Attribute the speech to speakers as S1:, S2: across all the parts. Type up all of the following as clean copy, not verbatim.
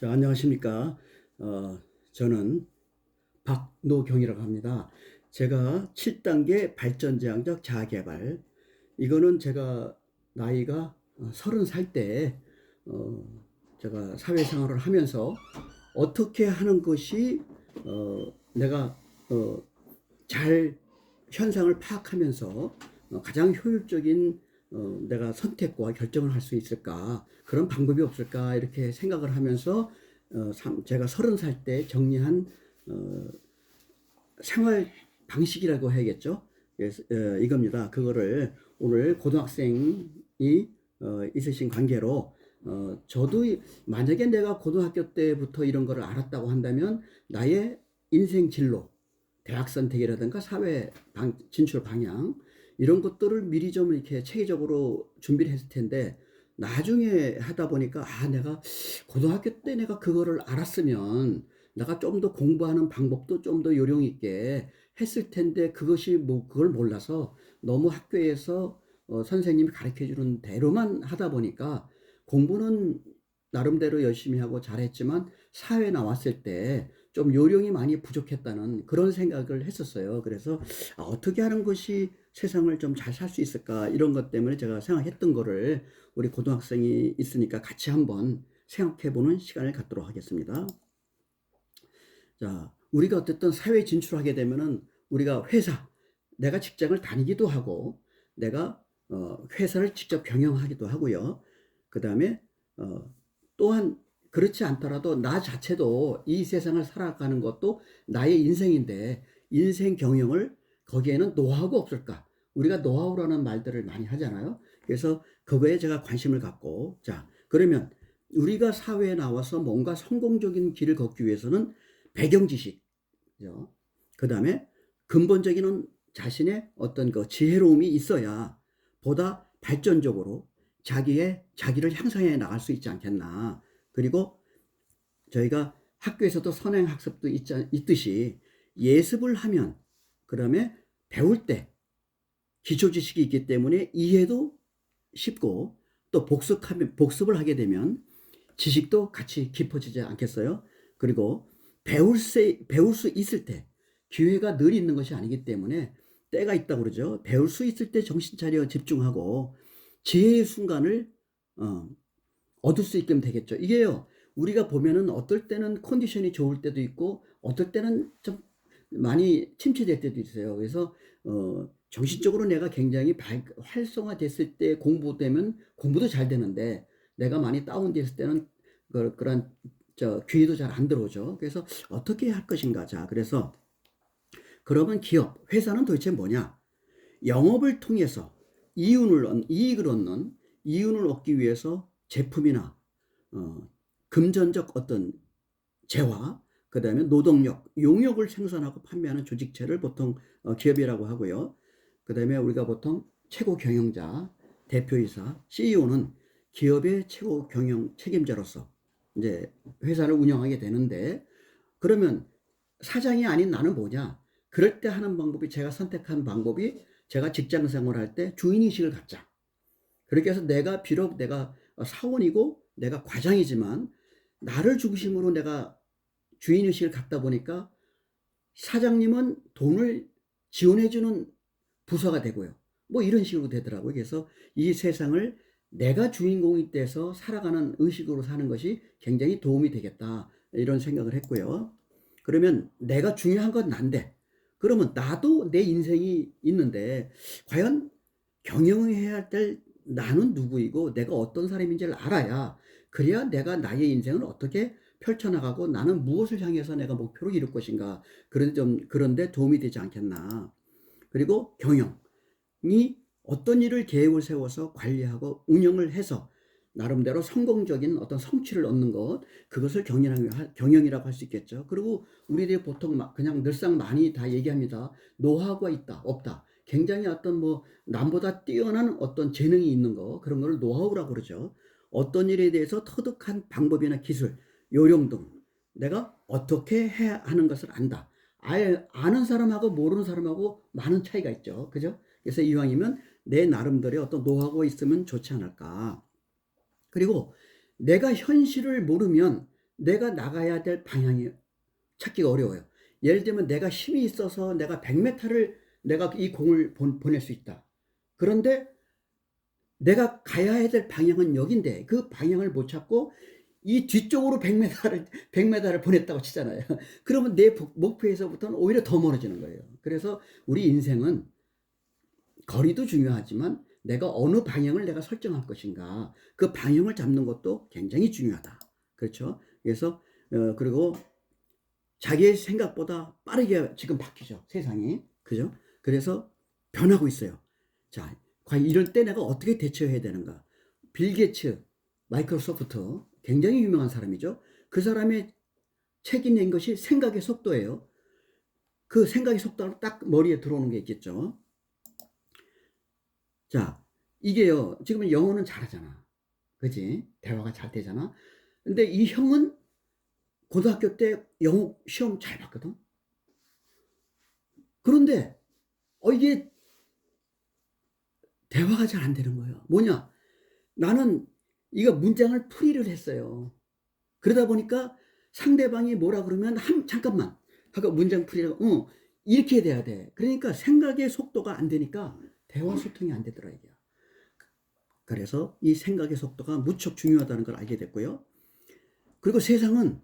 S1: 자, 안녕하십니까. 저는 박노경이라고 합니다. 제가 7단계 발전지향적 자아개발, 이거는 제가 나이가 30살 때 제가 사회생활을 하면서 어떻게 하는 것이 내가 잘 현상을 파악하면서 가장 효율적인 내가 선택과 결정을 할 수 있을까, 그런 방법이 없을까, 이렇게 생각을 하면서 제가 30살 때 정리한 어, 생활 방식이라고 해야겠죠. 그래서 이겁니다. 그거를 오늘 고등학생이 있으신 관계로 저도 만약에 내가 고등학교 때부터 이런 거를 알았다고 한다면 나의 인생 진로, 대학 선택이라든가 사회 진출 방향, 이런 것들을 미리 좀 이렇게 체계적으로 준비를 했을 텐데, 나중에 하다 보니까 내가 고등학교 때 내가 그거를 알았으면 내가 좀 더 공부하는 방법도 좀 더 요령 있게 했을 텐데, 그것이 뭐 그걸 몰라서 너무 학교에서 선생님이 가르쳐 주는 대로만 하다 보니까 공부는 나름대로 열심히 하고 잘했지만 사회 나왔을 때 좀 요령이 많이 부족했다는 그런 생각을 했었어요. 그래서 어떻게 하는 것이 세상을 좀 잘 살 수 있을까, 이런 것 때문에 제가 생각했던 거를 우리 고등학생이 있으니까 같이 한번 생각해 보는 시간을 갖도록 하겠습니다. 자, 우리가 어쨌든 사회 진출하게 되면은 우리가 내가 직장을 다니기도 하고, 내가 회사를 직접 경영하기도 하고요. 그 다음에 또한 그렇지 않더라도 나 자체도 이 세상을 살아가는 것도 나의 인생인데, 인생 경영을 거기에는 노하우가 없을까? 우리가 노하우라는 말들을 많이 하잖아요. 그래서 그거에 제가 관심을 갖고, 자, 그러면 우리가 사회에 나와서 뭔가 성공적인 길을 걷기 위해서는 배경 지식, 그 다음에 근본적인 자신의 어떤 그 지혜로움이 있어야 보다 발전적으로 자기를 향상해 나갈 수 있지 않겠나. 그리고 저희가 학교에서도 선행학습도 있듯이 예습을 하면, 그 다음에 배울 때 기초 지식이 있기 때문에 이해도 쉽고, 또 복습을 하게 되면 지식도 같이 깊어지지 않겠어요? 그리고 배울 수 있을 때 기회가 늘 있는 것이 아니기 때문에 때가 있다고 그러죠. 배울 수 있을 때 정신 차려 집중하고 지혜의 순간을 얻을 수 있게 되겠죠. 이게요, 우리가 보면은 어떨 때는 컨디션이 좋을 때도 있고 어떨 때는 좀 많이 침체될 때도 있어요. 그래서 정신적으로 내가 굉장히 활성화됐을 때 공부되면 공부도 잘 되는데, 내가 많이 다운됐을 때는 그런 귀에도 잘 안 들어오죠. 그래서 어떻게 할 것인가. 자, 그래서 그러면 회사는 도대체 뭐냐? 영업을 통해서 이익을 얻는, 이윤을 얻기 위해서 제품이나 금전적 어떤 재화, 그 다음에 노동력, 용역을 생산하고 판매하는 조직체를 보통 기업이라고 하고요. 그 다음에 우리가 보통 최고 경영자, 대표이사, CEO는 기업의 최고 경영 책임자로서 이제 회사를 운영하게 되는데, 그러면 사장이 아닌 나는 뭐냐? 그럴 때 하는 방법이, 제가 선택한 방법이, 제가 직장 생활할 때 주인의식을 갖자. 그렇게 해서 비록 내가 사원이고 내가 과장이지만 나를 중심으로 내가 주인의식을 갖다 보니까 사장님은 돈을 지원해주는 부서가 되고요. 뭐 이런 식으로 되더라고요. 그래서 이 세상을 내가 주인공이 돼서 살아가는 의식으로 사는 것이 굉장히 도움이 되겠다, 이런 생각을 했고요. 그러면 내가 중요한 건 난데, 그러면 나도 내 인생이 있는데 과연 경영해야 할 나는 누구이고 내가 어떤 사람인지를 알아야, 그래야 내가 나의 인생을 어떻게 펼쳐나가고 나는 무엇을 향해서 내가 목표를 이룰 것인가, 그런데 도움이 되지 않겠나. 그리고 경영이 어떤 일을 계획을 세워서 관리하고 운영을 해서 나름대로 성공적인 어떤 성취를 얻는 것, 그것을 경영이라고 할 수 있겠죠. 그리고 우리들이 보통 그냥 늘상 많이 다 얘기합니다. 노하우가 있다, 없다. 굉장히 어떤 남보다 뛰어난 어떤 재능이 있는 거, 그런 걸 노하우라고 그러죠. 어떤 일에 대해서 터득한 방법이나 기술, 요령 등 내가 어떻게 해야 하는 것을 안다. 아는 사람하고 모르는 사람하고 많은 차이가 있죠. 그죠? 그래서 이왕이면 내 나름대로의 어떤 노하우가 있으면 좋지 않을까. 그리고 내가 현실을 모르면 내가 나가야 될 방향이 찾기가 어려워요. 예를 들면 내가 힘이 있어서 내가 100m를 내가 이 공을 보낼 수 있다. 그런데 내가 가야 될 방향은 여긴데 그 방향을 못 찾고 이 뒤쪽으로 100m를 보냈다고 치잖아요. 그러면 내 목표에서부터는 오히려 더 멀어지는 거예요. 그래서 우리 인생은 거리도 중요하지만 내가 어느 방향을 내가 설정할 것인가, 그 방향을 잡는 것도 굉장히 중요하다. 그렇죠? 그래서 그리고 자기의 생각보다 빠르게 지금 바뀌죠, 세상이. 그죠? 그래서 변하고 있어요. 자, 과연 이럴 때 내가 어떻게 대처해야 되는가? 빌 게이츠, 마이크로소프트, 굉장히 유명한 사람이죠. 그 사람의 책이 낸 것이 생각의 속도예요. 그 생각의 속도로 딱 머리에 들어오는 게 있겠죠. 자, 이게요, 지금 영어는 잘하잖아. 그지? 대화가 잘 되잖아. 근데 이 형은 고등학교 때 영어 시험 잘 봤거든. 그런데 이게 대화가 잘 안 되는 거예요. 뭐냐? 나는 이거 문장을 풀이를 했어요. 그러다 보니까 상대방이 뭐라 그러면 잠깐만 하고 문장 풀이라고 이렇게 돼야 돼. 그러니까 생각의 속도가 안 되니까 대화 소통이 안 되더라 이게. 그래서 이 생각의 속도가 무척 중요하다는 걸 알게 됐고요. 그리고 세상은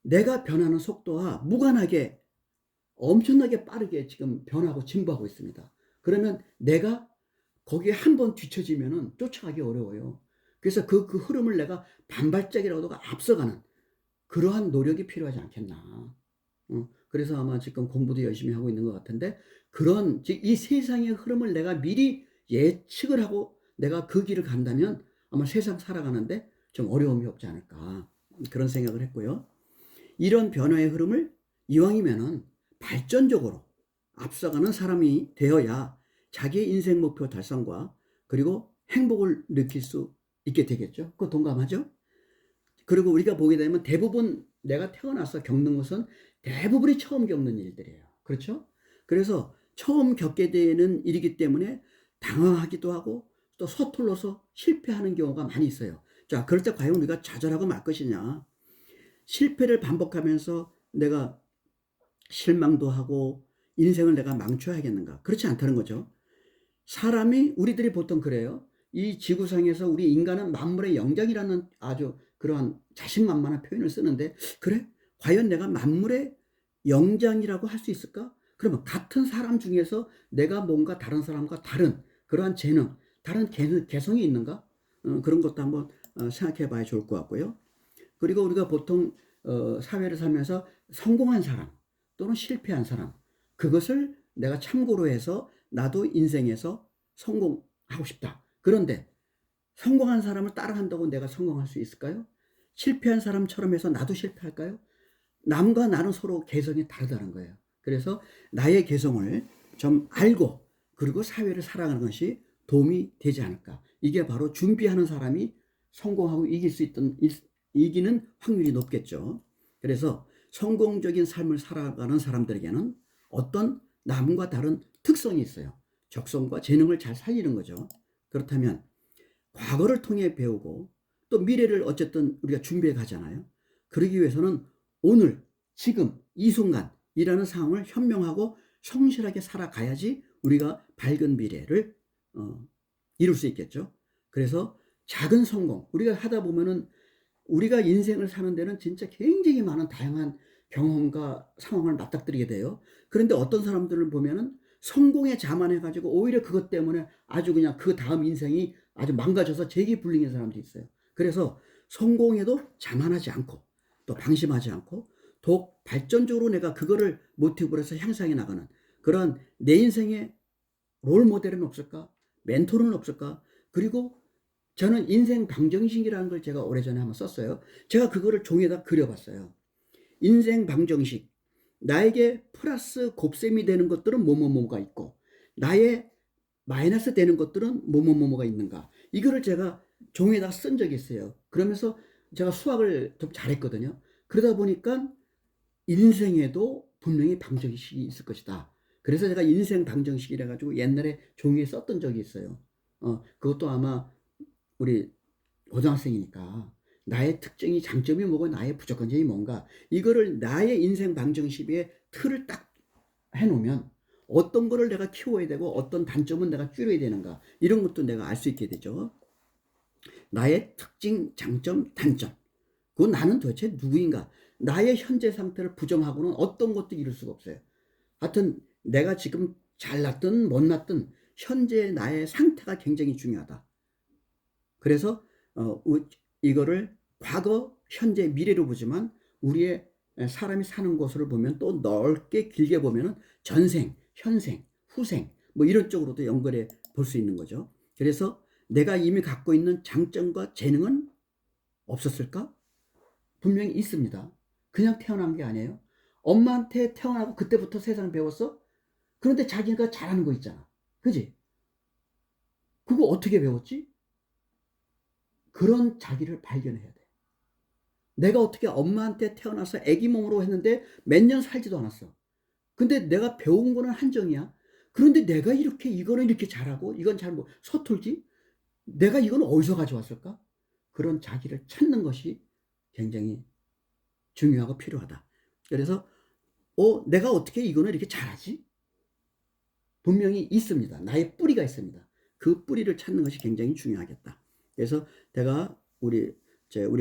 S1: 내가 변하는 속도와 무관하게 엄청나게 빠르게 지금 변하고 진보하고 있습니다. 그러면 내가 거기에 한 번 뒤처지면은 쫓아가기 어려워요. 그래서 그 흐름을 내가 반발짝이라도 앞서가는 그러한 노력이 필요하지 않겠나. 그래서 아마 지금 공부도 열심히 하고 있는 것 같은데, 그런 이 세상의 흐름을 내가 미리 예측을 하고 내가 그 길을 간다면 아마 세상 살아가는데 좀 어려움이 없지 않을까, 그런 생각을 했고요. 이런 변화의 흐름을 이왕이면은 발전적으로 앞서가는 사람이 되어야 자기의 인생 목표 달성과 그리고 행복을 느낄 수 있게 되겠죠. 그거 동감하죠? 그리고 우리가 보게 되면 대부분 내가 태어나서 겪는 것은 대부분이 처음 겪는 일들이에요. 그렇죠? 그래서 처음 겪게 되는 일이기 때문에 당황하기도 하고 또 서툴러서 실패하는 경우가 많이 있어요. 자, 그럴 때 과연 우리가 좌절하고 말 것이냐? 실패를 반복하면서 내가 실망도 하고 인생을 내가 망쳐야겠는가? 그렇지 않다는 거죠. 우리들이 보통 그래요. 이 지구상에서 우리 인간은 만물의 영장이라는 아주 그러한 자신만만한 표현을 쓰는데, 그래? 과연 내가 만물의 영장이라고 할 수 있을까? 그러면 같은 사람 중에서 내가 뭔가 다른 사람과 다른 그러한 재능, 다른 개성이 있는가? 그런 것도 한번 생각해 봐야 좋을 것 같고요. 그리고 우리가 보통 사회를 살면서 성공한 사람 또는 실패한 사람, 그것을 내가 참고로 해서 나도 인생에서 성공하고 싶다. 그런데 성공한 사람을 따라한다고 내가 성공할 수 있을까요? 실패한 사람처럼 해서 나도 실패할까요? 남과 나는 서로 개성이 다르다는 거예요. 그래서 나의 개성을 좀 알고 그리고 사회를 살아가는 것이 도움이 되지 않을까. 이게 바로 준비하는 사람이 성공하고 이기는 확률이 높겠죠. 그래서 성공적인 삶을 살아가는 사람들에게는 어떤 남과 다른 특성이 있어요. 적성과 재능을 잘 살리는 거죠. 그렇다면 과거를 통해 배우고 또 미래를 어쨌든 우리가 준비해 가잖아요. 그러기 위해서는 오늘, 지금, 이 순간이라는 상황을 현명하고 성실하게 살아가야지 우리가 밝은 미래를 이룰 수 있겠죠. 그래서 작은 성공, 우리가 하다 보면은 우리가 인생을 사는 데는 진짜 굉장히 많은 다양한 경험과 상황을 맞닥뜨리게 돼요. 그런데 어떤 사람들을 보면은 성공에 자만해가지고 오히려 그것 때문에 아주 그냥 그 다음 인생이 아주 망가져서 재기불능인 사람도 있어요. 그래서 성공에도 자만하지 않고 또 방심하지 않고 더욱 발전적으로 내가 그거를 모티브로 해서 향상해 나가는 그런 내 인생의 롤 모델은 없을까? 멘토는 없을까? 그리고 저는 인생 방정식이라는 걸 제가 오래전에 한번 썼어요. 제가 그거를 종이에다 그려봤어요. 인생 방정식. 나에게 플러스 곱셈이 되는 것들은 뭐뭐뭐가 있고 나의 마이너스 되는 것들은 뭐뭐뭐가 있는가. 이거를 제가 종이에다 쓴 적이 있어요. 그러면서 제가 수학을 좀 잘했거든요. 그러다 보니까 인생에도 분명히 방정식이 있을 것이다. 그래서 제가 인생 방정식이라 가지고 옛날에 종이에 썼던 적이 있어요. 그것도 아마 우리 고등학생이니까 나의 특징이 장점이 뭐고 나의 부족한 점이 뭔가 이거를 나의 인생 방정식의 틀을 딱 해놓으면 어떤 거를 내가 키워야 되고 어떤 단점은 내가 줄여야 되는가 이런 것도 내가 알 수 있게 되죠. 나의 특징, 장점, 단점. 그 나는 도대체 누구인가? 나의 현재 상태를 부정하고는 어떤 것도 이룰 수가 없어요. 하여튼 내가 지금 잘났든 못났든 현재 나의 상태가 굉장히 중요하다. 그래서 이거를 과거, 현재, 미래로 보지만 우리의 사람이 사는 곳을 보면 또 넓게 길게 보면은 전생, 현생, 후생 뭐 이런 쪽으로도 연결해 볼 수 있는 거죠. 그래서 내가 이미 갖고 있는 장점과 재능은 없었을까? 분명히 있습니다. 그냥 태어난 게 아니에요. 엄마한테 태어나고 그때부터 세상 배웠어? 그런데 자기가 잘하는 거 있잖아. 그지? 그거 어떻게 배웠지? 그런 자기를 발견해야 돼. 내가 어떻게 엄마한테 태어나서 아기 몸으로 했는데 몇 년 살지도 않았어. 근데 내가 배운 거는 한정이야. 그런데 내가 이렇게 이거는 이렇게 잘하고 이건 잘 뭐 서툴지? 내가 이건 어디서 가져왔을까? 그런 자기를 찾는 것이 굉장히 중요하고 필요하다. 그래서 내가 어떻게 이거는 이렇게 잘하지? 분명히 있습니다. 나의 뿌리가 있습니다. 그 뿌리를 찾는 것이 굉장히 중요하겠다. 그래서 내가 우리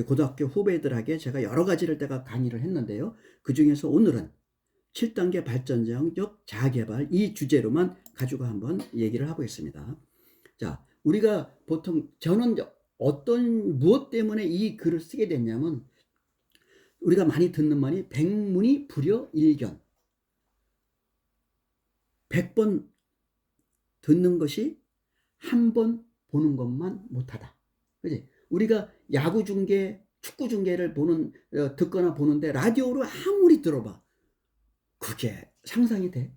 S1: 고등학교 후배들에게 제가 여러 가지를 내가 강의를 했는데요. 그 중에서 오늘은 7단계 발전적 자아개발 이 주제로만 가지고 한번 얘기를 하고 있습니다. 자, 우리가 보통 저는 무엇 때문에 이 글을 쓰게 됐냐면 우리가 많이 듣는 말이 백문이 불여일견. 100번 듣는 것이 한 번 보는 것만 못하다. 그지? 우리가 야구 중계, 축구 중계를 듣거나 보는데 라디오로 아무리 들어봐. 그게 상상이 돼.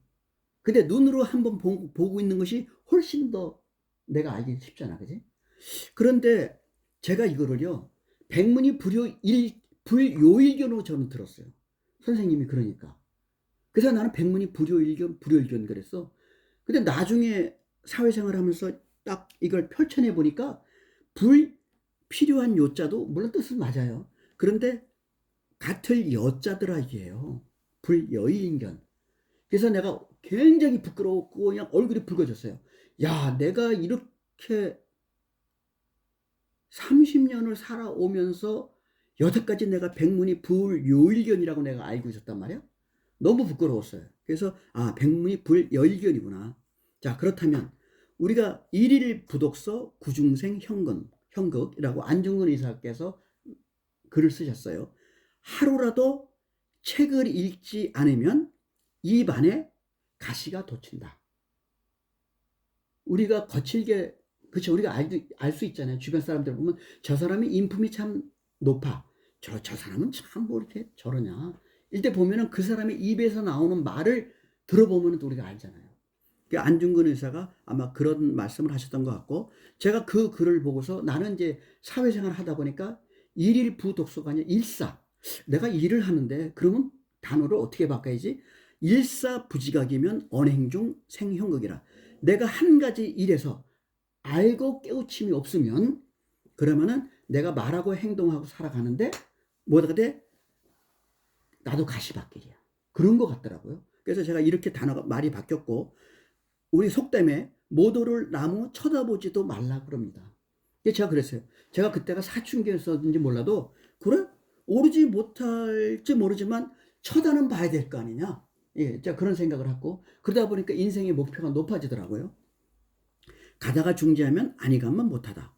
S1: 근데 눈으로 한번 보고 있는 것이 훨씬 더 내가 알기 쉽잖아. 그지? 그런데 제가 이거를요, 백문이 불요일견으로 저는 들었어요. 선생님이 그러니까. 그래서 나는 백문이 불여일견 그랬어. 근데 나중에 사회생활 하면서 딱 이걸 펼쳐내 보니까 필요한 요자도 물론 뜻은 맞아요. 그런데 같을 여자더라 이게요. 불여일견. 그래서 내가 굉장히 부끄러웠고 그냥 얼굴이 붉어졌어요. 야, 내가 이렇게 30년을 살아오면서 여태까지 내가 백문이 불요일견이라고 내가 알고 있었단 말이야. 너무 부끄러웠어요. 그래서 백문이 불여일견이구나. 자, 그렇다면 우리가 일일 부독서 구중생 형극이라고 안중근 의사께서 글을 쓰셨어요. 하루라도 책을 읽지 않으면 입안에 가시가 돋친다. 우리가 거칠게 그렇죠. 우리가 알 수 있잖아요. 주변 사람들 보면 저 사람이 인품이 참 높아. 저 사람은 참 뭐 이렇게 저러냐. 이때 보면은 그 사람의 입에서 나오는 말을 들어보면 우리가 알잖아요. 안중근 의사가 아마 그런 말씀을 하셨던 것 같고 제가 그 글을 보고서 나는 이제 사회생활 하다 보니까 일일부 독서가 아니라 일사. 내가 일을 하는데 그러면 단어를 어떻게 바꿔야지? 일사부지각이면 언행중 생형극이라. 내가 한 가지 일에서 알고 깨우침이 없으면 그러면은 내가 말하고 행동하고 살아가는데 뭐가 돼? 나도 가시밭길이야. 그런 것 같더라고요. 그래서 제가 이렇게 말이 바뀌었고 우리 속담에 모도를 나무 쳐다보지도 말라 그럽니다. 제가 그랬어요. 제가 그때가 사춘기였었는지 몰라도 그래? 오르지 못할지 모르지만 쳐다는 봐야 될 거 아니냐. 예, 제가 그런 생각을 하고 그러다 보니까 인생의 목표가 높아지더라고요. 가다가 중지하면 아니 가면 못하다.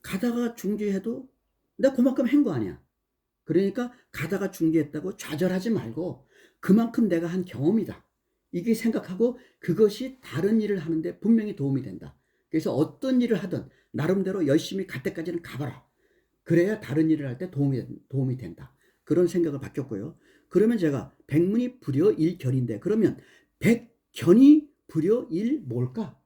S1: 가다가 중지해도 내가 그만큼 한 거 아니야. 그러니까 가다가 중지했다고 좌절하지 말고 그만큼 내가 한 경험이다. 이게 생각하고 그것이 다른 일을 하는데 분명히 도움이 된다. 그래서 어떤 일을 하든 나름대로 열심히 갈 때까지는 가봐라. 그래야 다른 일을 할 때 도움이 된다. 그런 생각을 바뀌었고요. 그러면 제가 백문이 불여일견인데 그러면 백견이 불여일 뭘까?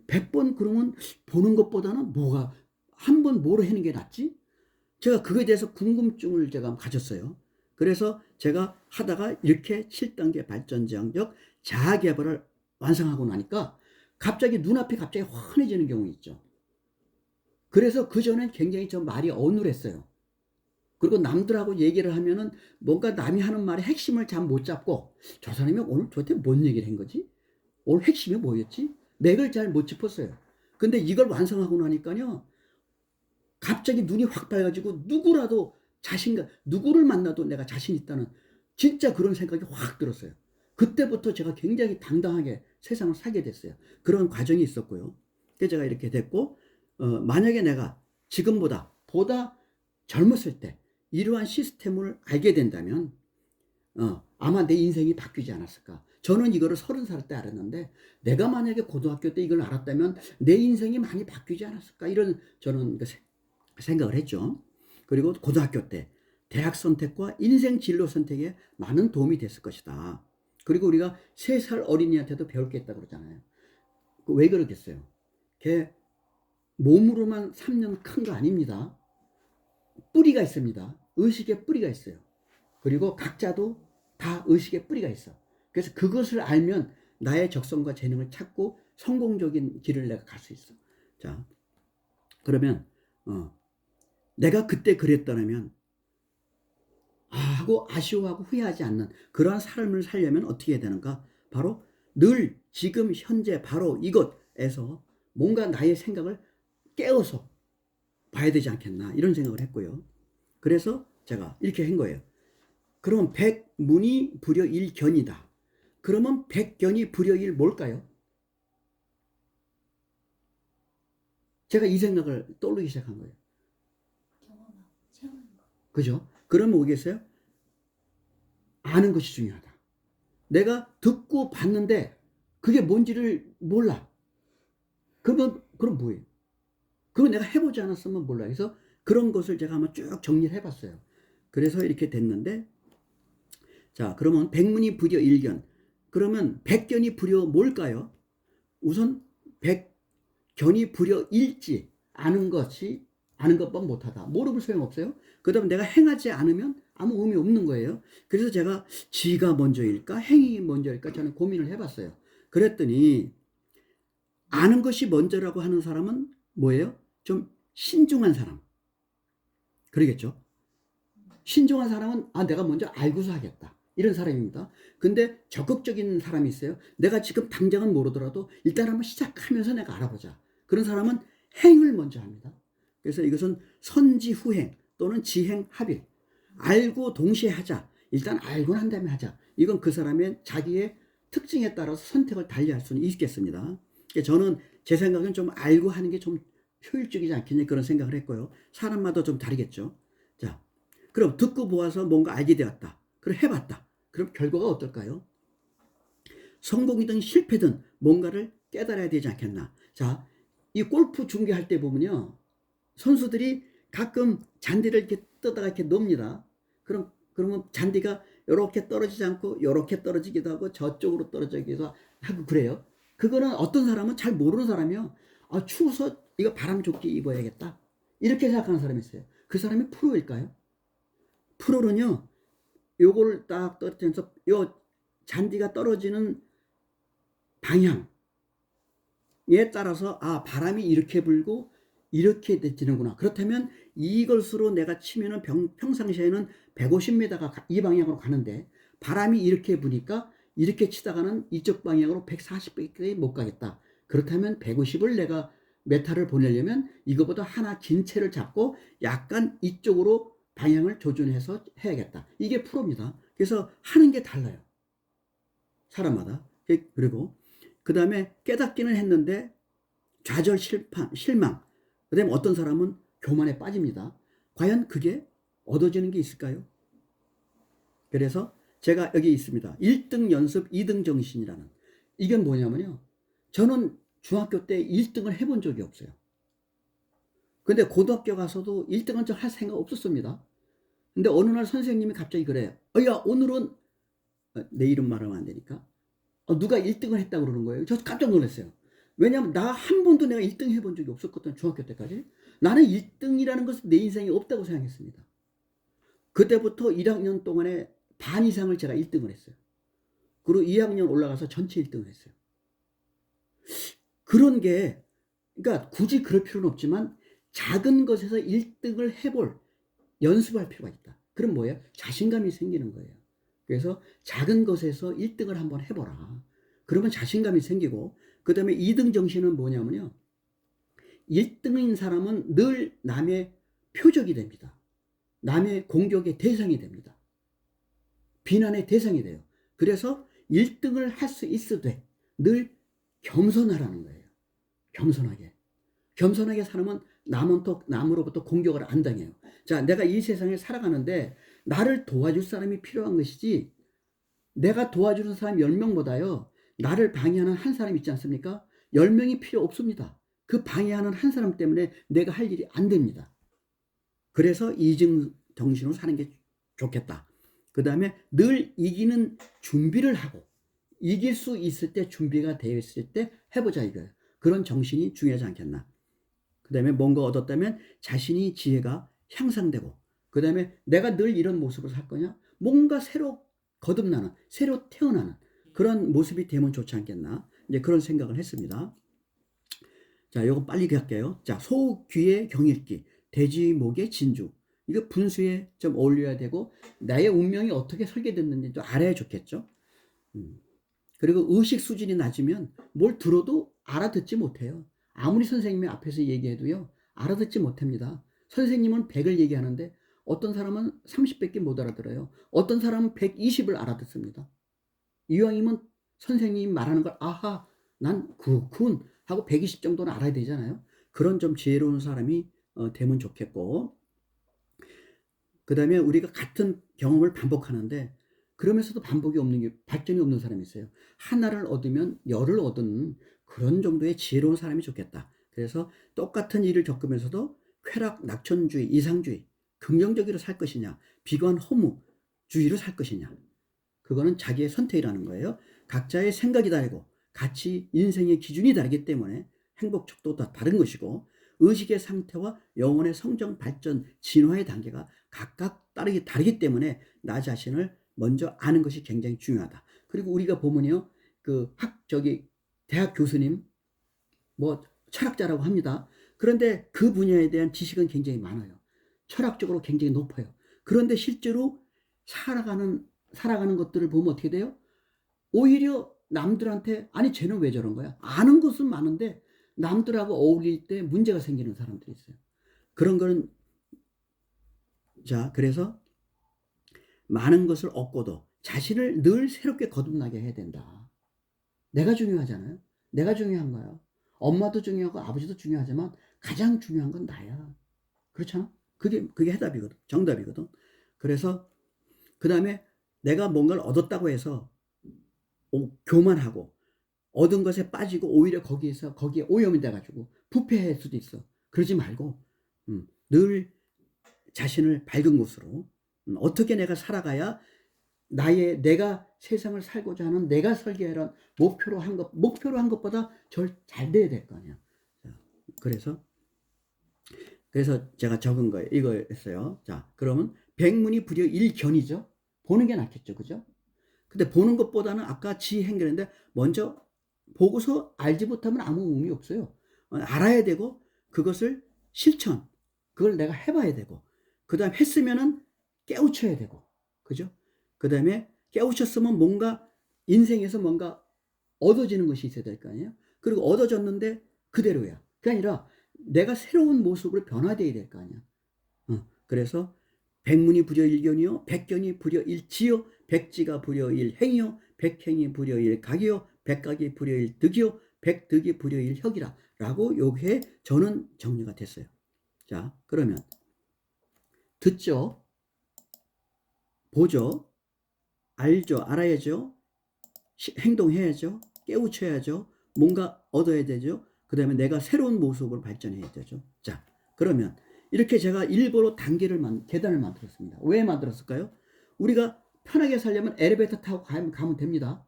S1: 100번 그러면 보는 것보다는 뭐가 한 번 뭐로 하는 게 낫지? 제가 그거에 대해서 궁금증을 제가 가졌어요. 그래서 제가 하다가 이렇게 7단계 발전지향적 자아개발을 완성하고 나니까 갑자기 눈앞이 갑자기 환해지는 경우 있죠. 그래서 그전엔 굉장히 좀 말이 어눌했어요. 그리고 남들하고 얘기를 하면은 뭔가 남이 하는 말의 핵심을 잘 못 잡고, 저 사람이 오늘 도대체 뭔 얘기를 한 거지? 오늘 핵심이 뭐였지? 맥을 잘 못 짚었어요. 근데 이걸 완성하고 나니까요, 갑자기 눈이 확 밝아지고 누구라도 자신감, 누구를 만나도 내가 자신 있다는 진짜 그런 생각이 확 들었어요. 그때부터 제가 굉장히 당당하게 세상을 살게 됐어요. 그런 과정이 있었고요. 그래서 제가 이렇게 됐고, 만약에 내가 지금보다 보다 젊었을 때 이러한 시스템을 알게 된다면 아마 내 인생이 바뀌지 않았을까. 저는 이거를 30살 때 알았는데, 내가 만약에 고등학교 때 이걸 알았다면 내 인생이 많이 바뀌지 않았을까, 이런 저는 생각을 했죠. 그리고 고등학교 때 대학 선택과 인생 진로 선택에 많은 도움이 됐을 것이다. 그리고 우리가 3살 어린이한테도 배울 게 있다고 그러잖아요. 왜 그러겠어요? 걔 몸으로만 3년 큰 거 아닙니다. 뿌리가 있습니다. 의식의 뿌리가 있어요. 그리고 각자도 다 의식의 뿌리가 있어. 그래서 그것을 알면 나의 적성과 재능을 찾고 성공적인 길을 내가 갈 수 있어. 자, 그러면 내가 그때 그랬더라면 하고 아쉬워하고 후회하지 않는 그러한 삶을 살려면 어떻게 해야 되는가? 바로 늘 지금 현재 바로 이것에서 뭔가 나의 생각을 깨워서 봐야 되지 않겠나, 이런 생각을 했고요. 그래서 제가 이렇게 한 거예요. 그러면 백문이 불여일견이다. 그러면 백견이 불여일 뭘까요? 제가 이 생각을 떠올리기 시작한 거예요.
S2: 경험하고 체험하는 거.
S1: 그죠? 그러면 뭐겠어요? 아는 것이 중요하다. 내가 듣고 봤는데 그게 뭔지를 몰라. 그럼 뭐예요? 그거 내가 해보지 않았으면 몰라. 그래서 그런 것을 제가 한번 쭉 정리를 해봤어요. 그래서 이렇게 됐는데, 자, 그러면 백문이 불여일견. 그러면 백견이 불여 뭘까요? 우선 백견이 불여일지, 아는 것만 못하다. 모르면 소용없어요. 그 다음에 내가 행하지 않으면 아무 의미 없는 거예요. 그래서 제가 지가 먼저일까 행이 먼저일까 저는 고민을 해봤어요. 그랬더니 아는 것이 먼저라고 하는 사람은 뭐예요? 좀 신중한 사람. 그러겠죠? 신중한 사람은 내가 먼저 알고서 하겠다, 이런 사람입니다. 근데 적극적인 사람이 있어요. 내가 지금 당장은 모르더라도 일단 한번 시작하면서 내가 알아보자. 그런 사람은 행을 먼저 합니다. 그래서 이것은 선지후행 또는 지행합일. 알고 동시에 하자. 일단 알고 난 다음에 하자. 이건 그 사람의 자기의 특징에 따라서 선택을 달리할 수는 있겠습니다. 저는 제 생각은 좀 알고 하는 게 좀 효율적이지 않겠냐, 그런 생각을 했고요. 사람마다 좀 다르겠죠. 자, 그럼 듣고 보아서 뭔가 알게 되었다. 그럼 해봤다. 그럼 결과가 어떨까요? 성공이든 실패든 뭔가를 깨달아야 되지 않겠나. 자, 이 골프 중계할 때 보면요, 선수들이 가끔 잔디를 이렇게 떠다가 이렇게 놓습니다. 그러면 잔디가 이렇게 떨어지지 않고 이렇게 떨어지기도 하고 저쪽으로 떨어지기도 하고 그래요. 그거는 어떤 사람은 잘 모르는 사람이요. 추워서 이거 바람 좋게 입어야겠다, 이렇게 생각하는 사람이 있어요. 그 사람이 프로일까요? 프로는요, 요걸 딱 떨어뜨려서 요 잔디가 떨어지는 방향에 따라서 바람이 이렇게 불고 이렇게 되지는구나. 그렇다면 이것으로 내가 치면은 평상시에는 150m가 이 방향으로 가는데 바람이 이렇게 부니까 이렇게 치다가는 이쪽 방향으로 140m까지 못 가겠다. 그렇다면 150을 내가 메타를 보내려면 이거보다 하나 긴 채를 잡고 약간 이쪽으로 방향을 조준해서 해야겠다. 이게 프로입니다. 그래서 하는 게 달라요, 사람마다. 그리고 그 다음에 깨닫기는 했는데 좌절, 실망. 그 다음에 어떤 사람은 교만에 빠집니다. 과연 그게 얻어지는 게 있을까요? 그래서 제가 여기 있습니다. 1등 연습 2등 정신이라는. 이건 뭐냐면요, 저는 중학교 때 1등을 해본 적이 없어요. 근데 고등학교 가서도 1등은 할 생각 없었습니다. 근데 어느 날 선생님이 갑자기 그래요. 야, 오늘은 내 이름 말하면 안 되니까 누가 1등을 했다고 그러는 거예요. 저 깜짝 놀랐어요. 왜냐하면 나 한 번도 내가 1등 해본 적이 없었거든, 중학교 때까지. 나는 1등이라는 것은 내 인생에 없다고 생각했습니다. 그때부터 1학년 동안에 반 이상을 제가 1등을 했어요. 그리고 2학년 올라가서 전체 1등을 했어요. 그런 게, 그러니까 굳이 그럴 필요는 없지만 작은 것에서 1등을 해볼 연습할 필요가 있다. 그럼 뭐예요? 자신감이 생기는 거예요. 그래서 작은 것에서 1등을 한번 해보라. 그러면 자신감이 생기고, 그 다음에 2등 정신은 뭐냐면요, 1등인 사람은 늘 남의 표적이 됩니다. 남의 공격의 대상이 됩니다. 비난의 대상이 돼요. 그래서 1등을 할 수 있으되 늘 겸손하라는 거예요. 겸손하게 살면 남으로부터 공격을 안 당해요. 자, 내가 이 세상에 살아가는데 나를 도와줄 사람이 필요한 것이지, 내가 도와주는 사람 10명보다요 나를 방해하는 한 사람 있지 않습니까? 10명이 필요 없습니다. 그 방해하는 한 사람 때문에 내가 할 일이 안 됩니다. 그래서 이중 정신으로 사는 게 좋겠다. 그 다음에 늘 이기는 준비를 하고, 이길 수 있을 때, 준비가 되어 있을 때 해보자 이거예요. 그런 정신이 중요하지 않겠나. 그 다음에 뭔가 얻었다면 자신이 지혜가 향상되고, 그 다음에 내가 늘 이런 모습을 살 거냐, 뭔가 새로 거듭나는, 새로 태어나는 그런 모습이 되면 좋지 않겠나, 이제 그런 생각을 했습니다. 자, 요거 빨리 갈게요. 자, 소 귀의 경읽기, 돼지 목의 진주. 이거 분수에 좀 어울려야 되고, 나의 운명이 어떻게 설계됐는지 좀 알아야 좋겠죠. 그리고 의식 수준이 낮으면 뭘 들어도 알아듣지 못해요. 아무리 선생님이 앞에서 얘기해도요, 알아듣지 못합니다. 선생님은 100을 얘기하는데 어떤 사람은 30밖에 못 알아들어요. 어떤 사람은 120을 알아듣습니다. 이왕이면 선생님이 말하는 걸 아하, 난 그렇군 하고 120 정도는 알아야 되잖아요. 그런 좀 지혜로운 사람이 되면 좋겠고, 그 다음에 우리가 같은 경험을 반복하는데 그러면서도 반복이 없는 게, 발전이 없는 사람이 있어요. 하나를 얻으면 열을 얻은 그런 정도의 지혜로운 사람이 좋겠다. 그래서 똑같은 일을 겪으면서도 쾌락, 낙천주의, 이상주의, 긍정적으로 살 것이냐, 비관, 허무주의로 살 것이냐, 그거는 자기의 선택이라는 거예요. 각자의 생각이 다르고 가치, 인생의 기준이 다르기 때문에 행복 척도도 다른 것이고, 의식의 상태와 영혼의 성장, 발전, 진화의 단계가 각각 다르기 때문에 나 자신을 먼저 아는 것이 굉장히 중요하다. 그리고 우리가 보면요, 대학 교수님, 뭐 철학자라고 합니다. 그런데 그 분야에 대한 지식은 굉장히 많아요. 철학적으로 굉장히 높아요. 그런데 실제로 살아가는 것들을 보면 어떻게 돼요? 오히려 남들한테, 아니 쟤는 왜 저런 거야? 아는 것은 많은데 남들하고 어울릴 때 문제가 생기는 사람들이 있어요. 그런 거는, 자, 그래서 많은 것을 얻고도 자신을 늘 새롭게 거듭나게 해야 된다. 내가 중요하잖아요. 내가 중요한 거야. 엄마도 중요하고 아버지도 중요하지만 가장 중요한 건 나야. 그렇잖아? 그게 해답이거든. 정답이거든. 그래서 그 다음에 내가 뭔가를 얻었다고 해서 교만하고 얻은 것에 빠지고 오히려 거기에 오염이 돼가지고 부패할 수도 있어. 그러지 말고 늘 자신을 밝은 곳으로, 어떻게 내가 살아가야 내가 세상을 살고자 하는 내가 설계한 목표로 한 것보다 잘 돼야 될 거 아니야. 그래서 제가 적은 거예요. 이거였어요. 자, 그러면 백문이 불여 일견이죠. 보는 게 낫겠죠, 그죠? 근데 보는 것보다는 아까 지행결인데 먼저 보고서 알지 못하면 아무 의미 없어요. 알아야 되고, 그것을 그걸 내가 해봐야 되고, 그 다음 했으면은 깨우쳐야 되고, 그죠? 그 다음에 깨우쳤으면 뭔가 인생에서 뭔가 얻어지는 것이 있어야 될 거 아니에요? 그리고 얻어졌는데 그대로야. 그게 아니라 내가 새로운 모습으로 변화되어야 될 거 아니야. 그래서 백문이 불여일견이요, 백견이 불여일지요, 백지가 불여일행이요, 백행이 불여일각이요, 백각이 불여일득이요, 백득이 불여일혁이라 라고 요게 저는 정리가 됐어요. 자, 그러면 듣죠, 보죠, 알죠, 알아야죠, 행동해야죠, 깨우쳐야죠, 뭔가 얻어야 되죠. 그 다음에 내가 새로운 모습으로 발전해야 되죠. 자, 그러면 이렇게 제가 일부러 계단을 만들었습니다. 왜 만들었을까요? 우리가 편하게 살려면 엘리베이터 타고 가면 됩니다.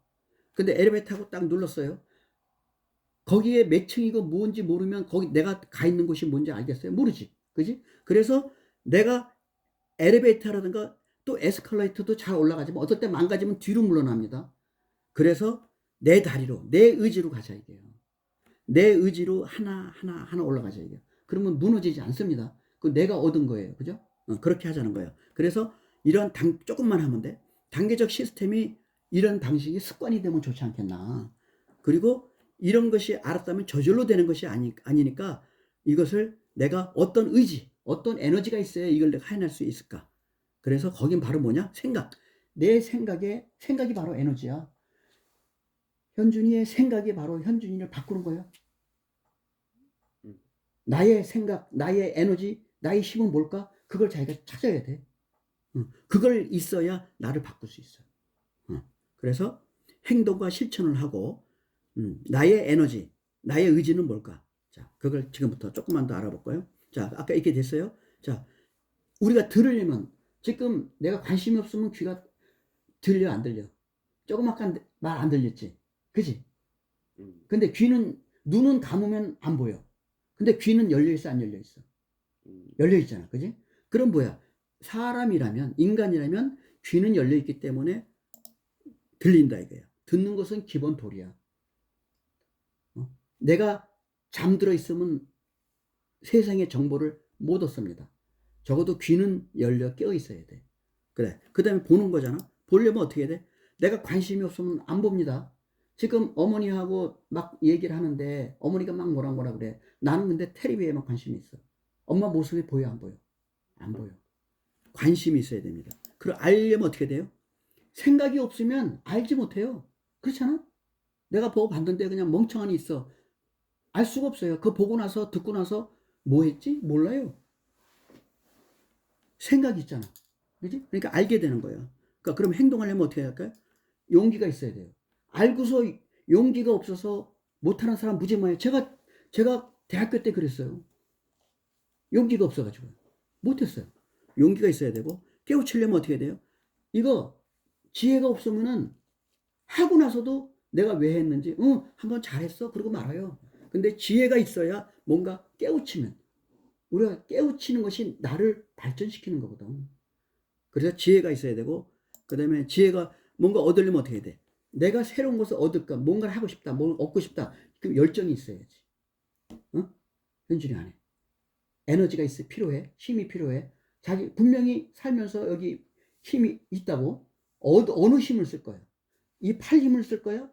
S1: 근데 엘리베이터 타고 딱 눌렀어요. 거기에 몇 층이고 뭔지 모르면 거기 내가 가 있는 곳이 뭔지 알겠어요? 모르지. 그지? 그래서 내가 엘리베이터라든가 또 에스컬레이터도 잘 올라가지만 어떨 때 망가지면 뒤로 물러납니다. 그래서 내 다리로, 내 의지로 가자 이게요. 내 의지로 하나 올라가자 이게요. 그러면 무너지지 않습니다. 그 내가 얻은 거예요. 그죠? 그렇게 하자는 거예요. 그래서 이런 조금만 하면 돼. 단계적 시스템이 이런 방식이 습관이 되면 좋지 않겠나. 그리고 이런 것이 알았다면 저절로 되는 것이 아니니까 이것을 내가 어떤 의지, 어떤 에너지가 있어야 이걸 내가 해낼 수 있을까. 그래서 거긴 바로 뭐냐? 생각. 내 생각이 바로 에너지야. 현준이의 생각이 바로 현준이를 바꾸는 거예요. 나의 생각, 나의 에너지, 나의 힘은 뭘까? 그걸 자기가 찾아야 돼. 그걸 있어야 나를 바꿀 수 있어. 그래서 행동과 실천을 하고 나의 에너지, 나의 의지는 뭘까? 자, 그걸 지금부터 조금만 더 알아볼까요? 자, 아까 이렇게 됐어요. 자, 우리가 들으려면 지금 내가 관심이 없으면 귀가 들려 안 들려? 조금 아까 말 안 들렸지? 그지? 근데 눈은 감으면 안 보여. 근데 귀는 열려 있어, 안 열려 있어? 열려 있잖아. 그지? 그럼 뭐야? 사람이라면, 인간이라면 귀는 열려 있기 때문에 들린다 이거야. 듣는 것은 기본 도리야. 내가 잠들어 있으면 세상의 정보를 못 얻습니다. 적어도 귀는 열려 깨어 있어야 돼. 그래. 그 다음에 보는 거잖아. 보려면 어떻게 해야 돼? 내가 관심이 없으면 안 봅니다. 지금 어머니하고 막 얘기를 하는데 어머니가 막 뭐라 그래. 나는 근데 텔레비에만 관심이 있어. 엄마 모습이 보여 안 보여? 안 보여. 관심이 있어야 됩니다. 그걸 알려면 어떻게 돼요? 생각이 없으면 알지 못해요. 그렇잖아? 내가 보고 봤는데 그냥 멍청하니 있어. 알 수가 없어요. 그거 보고 나서 듣고 나서 뭐 했지? 몰라요. 생각이 있잖아. 그지? 그러니까 알게 되는 거예요. 그러니까 그럼 행동하려면 어떻게 할까요? 용기가 있어야 돼요. 알고서 용기가 없어서 못하는 사람 무지 많아요. 제가 대학교 때 그랬어요. 용기가 없어가지고 못했어요. 용기가 있어야 되고 깨우치려면 어떻게 돼요? 이거 지혜가 없으면은 하고 나서도 내가 왜 했는지 한번 잘했어 그러고 말아요. 근데 지혜가 있어야 뭔가 깨우치면 우리가 깨우치는 것이 나를 발전시키는 거거든. 그래서 지혜가 있어야 되고 그 다음에 지혜가 뭔가 얻으려면 어떻게 해야 돼? 내가 새로운 것을 얻을까? 뭔가를 하고 싶다. 뭘 얻고 싶다. 그럼 열정이 있어야지. 현준이 안에. 에너지가 필요해. 힘이 필요해. 자기 분명히 살면서 여기 힘이 있다고 어느 힘을 쓸 거야? 이 팔 힘을 쓸 거야?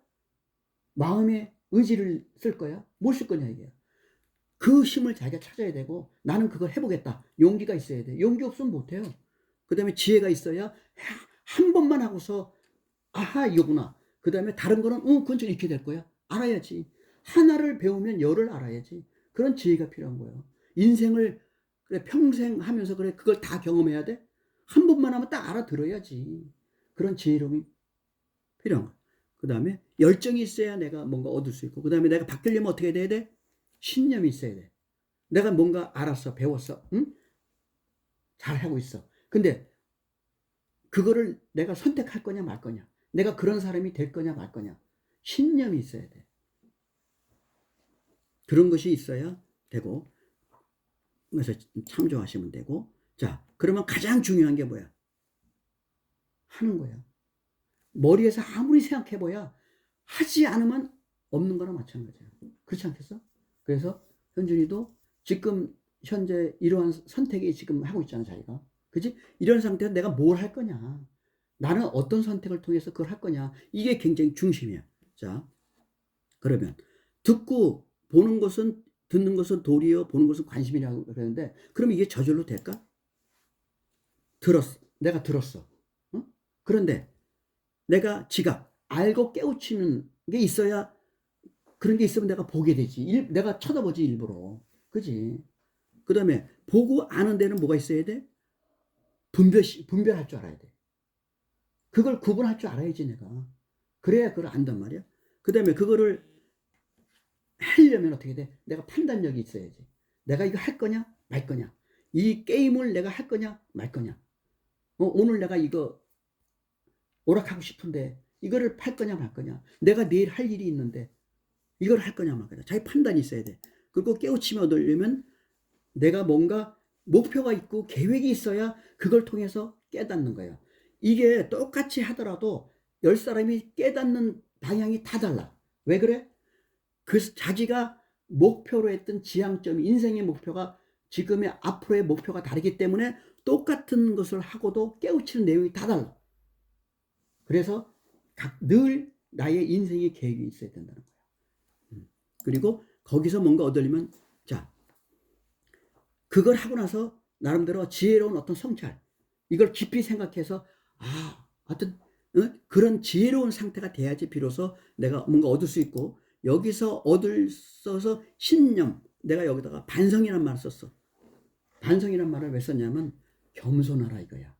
S1: 마음의 의지를 쓸 거야? 뭘 쓸 거냐 이게. 그 힘을 자기가 찾아야 되고 나는 그걸 해보겠다. 용기가 있어야 돼. 용기 없으면 못해요. 그 다음에 지혜가 있어야 한 번만 하고서 아하 이거구나. 그 다음에 다른 거는 그건 좀 이렇게 될 거야. 알아야지. 하나를 배우면 열을 알아야지. 그런 지혜가 필요한 거예요. 인생을 그래 평생 하면서 그래 그걸 다 경험해야 돼? 한 번만 하면 딱 알아들어야지. 그런 지혜로움이 필요한 거야. 그 다음에 열정이 있어야 내가 뭔가 얻을 수 있고 그 다음에 내가 바뀌려면 어떻게 돼야 돼? 신념이 있어야 돼. 내가 뭔가 알았어. 배웠어. 응? 잘하고 있어. 근데 그거를 내가 선택할 거냐 말 거냐. 내가 그런 사람이 될 거냐 말 거냐. 신념이 있어야 돼. 그런 것이 있어야 되고 그래서 참조하시면 되고 자 그러면 가장 중요한 게 뭐야? 하는 거야. 머리에서 아무리 생각해봐야 하지 않으면 없는 거나 마찬가지야. 그렇지 않겠어? 그래서 현준이도 지금 현재 이러한 선택이 지금 하고 있잖아 자기가. 그치? 이런 상태에서 내가 뭘 할 거냐. 나는 어떤 선택을 통해서 그걸 할 거냐. 이게 굉장히 중심이야. 자 그러면 듣고 듣는 것은 도리요 보는 것은 관심이라고 그러는데 그럼 이게 저절로 될까? 내가 들었어. 그런데 내가 지각 알고 깨우치는 게 있어야 그런 게 있으면 내가 보게 되지. 내가 쳐다보지 일부러. 그지? 그 다음에 보고 아는 데는 뭐가 있어야 돼? 분별할 줄 알아야 돼. 그걸 구분할 줄 알아야지 내가. 그래야 그걸 안단 말이야. 그 다음에 그거를 하려면 어떻게 돼? 내가 판단력이 있어야지. 내가 이거 할 거냐 말 거냐. 이 게임을 내가 할 거냐 말 거냐. 오늘 내가 이거 오락하고 싶은데 이거를 팔 거냐 말 거냐. 내가 내일 할 일이 있는데 이걸 할 거냐 말 거냐. 자기 판단이 있어야 돼. 그리고 깨우치며 얻으려면 내가 뭔가 목표가 있고 계획이 있어야 그걸 통해서 깨닫는 거예요. 이게 똑같이 하더라도 10사람이 깨닫는 방향이 다 달라. 왜 그래? 자기가 목표로 했던 지향점이, 인생의 목표가 지금의 앞으로의 목표가 다르기 때문에 똑같은 것을 하고도 깨우치는 내용이 다 달라. 그래서 늘 나의 인생의 계획이 있어야 된다는 거야. 그리고 거기서 뭔가 얻으려면, 자, 그걸 하고 나서 나름대로 지혜로운 어떤 성찰, 이걸 깊이 생각해서, 하여튼 그런 지혜로운 상태가 돼야지 비로소 내가 뭔가 얻을 수 있고, 여기서 얻을 써서 신념, 내가 여기다가 반성이란 말을 썼어. 반성이란 말을 왜 썼냐면 겸손하라 이거야.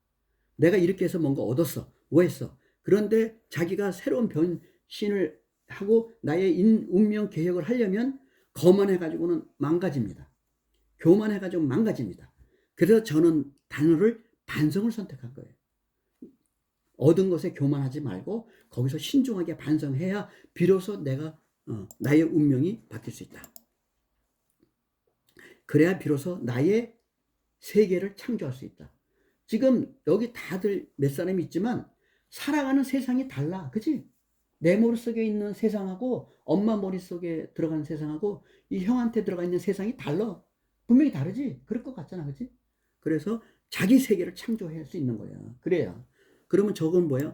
S1: 내가 이렇게 해서 뭔가 얻었어. 뭐 했어? 그런데 자기가 새로운 변신을 하고 나의 운명 개혁을 하려면 거만해가지고는 망가집니다. 교만해가지고 망가집니다. 그래서 저는 단어를 반성을 선택한 거예요. 얻은 것에 교만하지 말고 거기서 신중하게 반성해야 비로소 내가 나의 운명이 바뀔 수 있다. 그래야 비로소 나의 세계를 창조할 수 있다. 지금 여기 다들 몇 사람이 있지만 살아가는 세상이 달라. 그치? 내 머릿속에 있는 세상하고 엄마 머릿속에 들어가는 세상하고 이 형한테 들어가 있는 세상이 달라. 분명히 다르지? 그럴 것 같잖아. 그치? 그래서 자기 세계를 창조할 수 있는 거야. 그래야. 그러면 저건 뭐야?